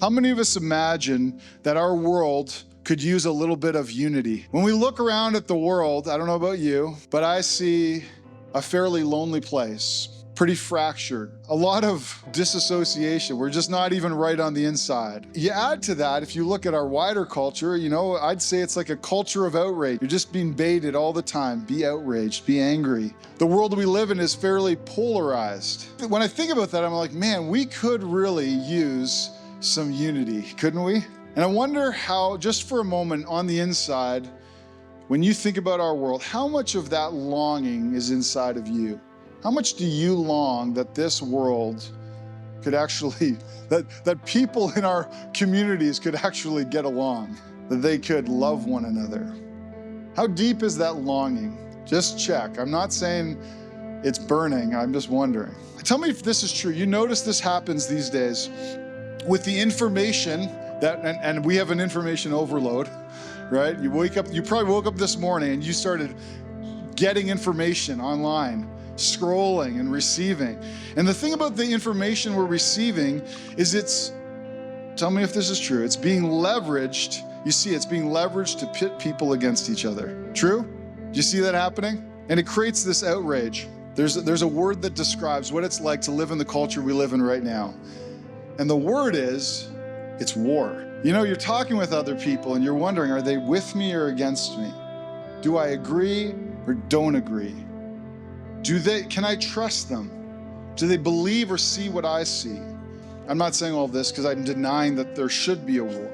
How many of us imagine that our world could use a little bit of unity? When we look around at the world, I don't know about you, but I see a fairly lonely place, pretty fractured, a lot of disassociation. We're just not even right on the inside. You add to that, if you look at our wider culture, I'd say it's like a culture of outrage. You're just being baited all the time. Be outraged, be angry. The world we live in is fairly polarized. When I think about that, I'm like, man, we could really use some unity, couldn't we? And I wonder how, just for a moment on the inside, when you think about our world, how much of that longing is inside of you? How much do you long that this world could actually, that people in our communities could actually get along, that they could love one another? How deep is that longing? Just check. I'm not saying it's burning, I'm just wondering. Tell me if this is true. You notice this happens these days with the information that, and we have an information overload, right? You probably woke up this morning and you started getting information online, scrolling and receiving. And the thing about the information we're receiving is tell me if this is true, it's being leveraged. You see, it's being leveraged to pit people against each other. True? Do you see that happening? And it creates this outrage. There's a word that describes what it's like to live in the culture we live in right now. And the word it's war. You're talking with other people and you're wondering, are they with me or against me? Do I agree or don't agree? Can I trust them? Do they believe or see what I see? I'm not saying all this because I'm denying that there should be a war.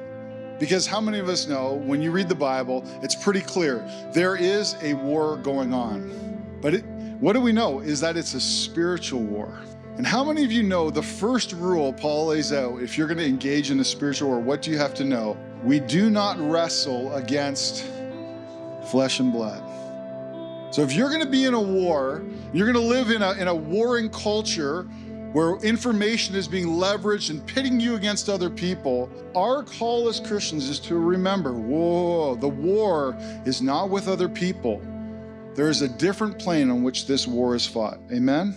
Because how many of us know, when you read the Bible, it's pretty clear, there is a war going on. But what do we know is that it's a spiritual war. And how many of you know the first rule Paul lays out, if you're going to engage in a spiritual war, what do you have to know? We do not wrestle against flesh and blood. So if you're going to be in a war, you're going to live in a warring culture where information is being leveraged and pitting you against other people, our call as Christians is to remember, the war is not with other people. There is a different plane on which this war is fought. Amen?